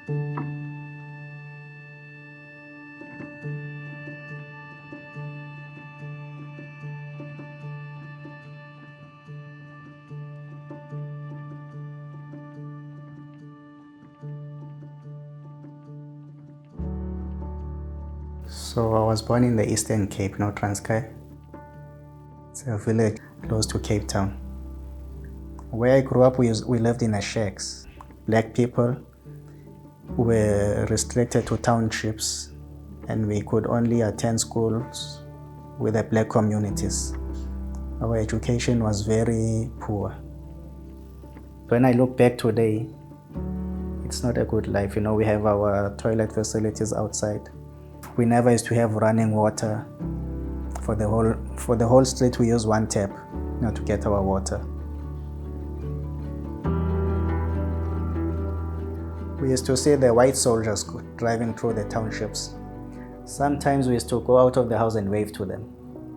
So I was born in the Eastern Cape, Transkei. It's a village close to Cape Town. Where I grew up, we lived in a shacks. Black people were restricted to townships, and we could only attend schools with the black communities. Our education was very poor. When I look back today, it's not a good life. We have our toilet facilities outside. We never used to have running water. For the whole street, we use one tap, to get our water. We used to see the white soldiers driving through the townships. Sometimes we used to go out of the house and wave to them.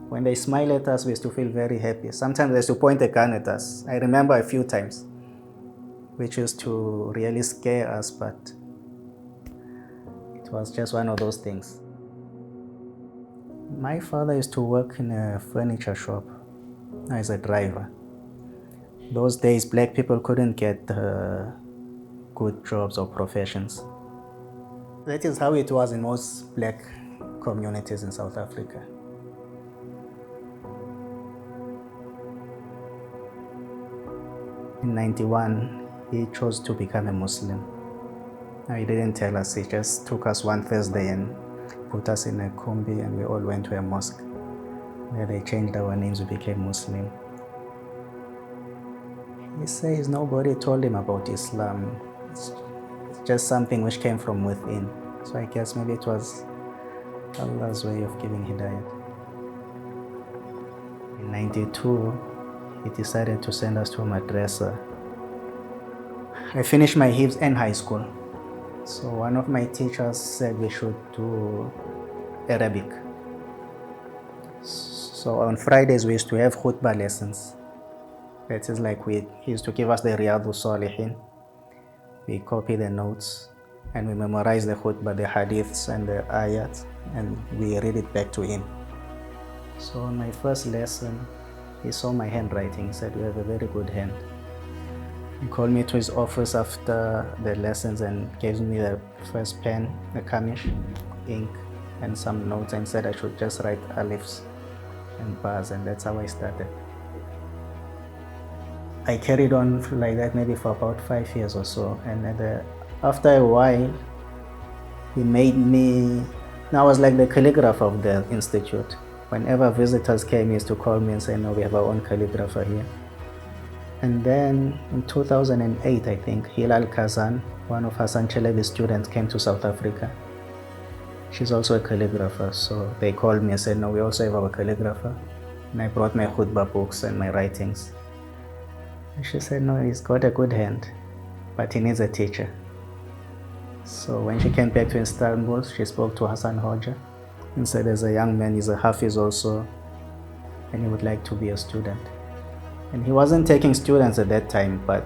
When they smile at us, we used to feel very happy. Sometimes they used to point a gun at us. I remember a few times, which used to really scare us, but it was just one of those things. My father used to work in a furniture shop as a driver. Those days, black people couldn't get good jobs or professions. That is how it was in most black communities in South Africa. In 91, he chose to become a Muslim. He didn't tell us, he just took us one Thursday and put us in a kumbi, and we all went to a mosque where they changed our names, we became Muslim. He says nobody told him about Islam. It's just something which came from within. So I guess maybe it was Allah's way of giving hidayah. In 92, he decided to send us to a madrasa. I finished my hifz and high school. So one of my teachers said we should do Arabic. So on Fridays we used to have khutbah lessons. That is like he used to give us the Riyadhu Salihin. We copy the notes and we memorize the khutbah, the hadiths and the ayats, and we read it back to him. So on my first lesson, he saw my handwriting. He said, "You have a very good hand." He called me to his office after the lessons and gave me the first pen, a kamish, ink, and some notes, and said I should just write alifs and bars, and that's how I started. I carried on like that maybe for about 5 years or so, and after a while, he made me, I was like the calligrapher of the institute. Whenever visitors came, he used to call me and say, "No, we have our own calligrapher here." And then in 2008, I think, Hilal Kazan, one of Hassan Chelebi's students, came to South Africa. She's also a calligrapher, so they called me and said, "No, we also have our calligrapher." And I brought my khutbah books and my writings. And she said, "No, he's got a good hand, but he needs a teacher." So when she came back to Istanbul, she spoke to Hassan Hoja and said, "There's a young man, he's a Hafiz also, and he would like to be a student." And he wasn't taking students at that time, but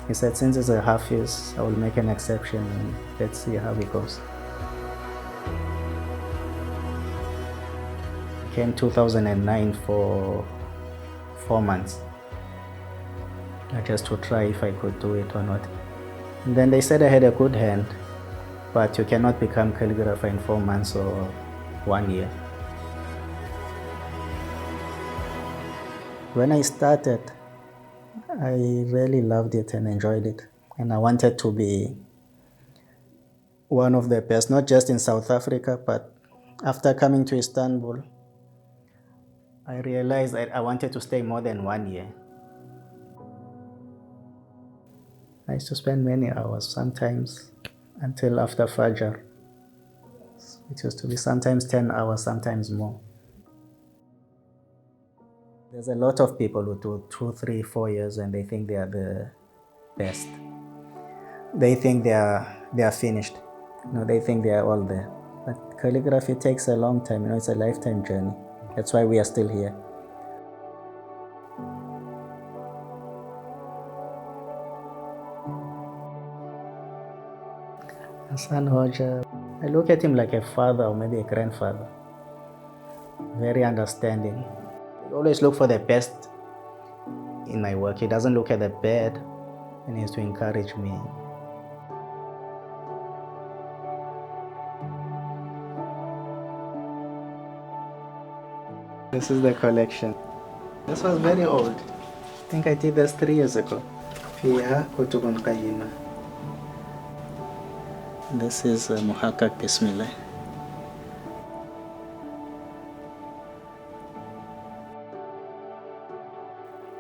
he said, "Since he's a Hafiz, I will make an exception and let's see how it goes." I came 2009 for 4 months, just to try if I could do it or not. And then they said I had a good hand, but you cannot become calligrapher in 4 months or 1 year. When I started, I really loved it and enjoyed it. And I wanted to be one of the best, not just in South Africa, but after coming to Istanbul, I realized that I wanted to stay more than 1 year. I used to spend many hours, sometimes until after Fajr. It used to be sometimes 10 hours, sometimes more. There's a lot of people who do 2, 3, 4 years and they think they are the best. They think they are finished. They think they are all there. But calligraphy takes a long time. It's a lifetime journey. That's why we are still here. Hassan Hoja, I look at him like a father or maybe a grandfather. Very understanding. He always look for the best in my work. He doesn't look at the bad, and he has to encourage me. This is the collection. This was very old. I think I did this 3 years ago. فيها كتب قيمة. This is محقق بسم الله.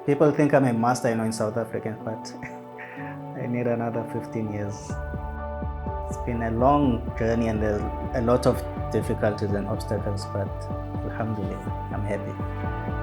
People think I'm a master, in South African, but I need another 15 years. It's been a long journey and there's a lot of difficulties and obstacles, but alhamdulillah, I'm happy.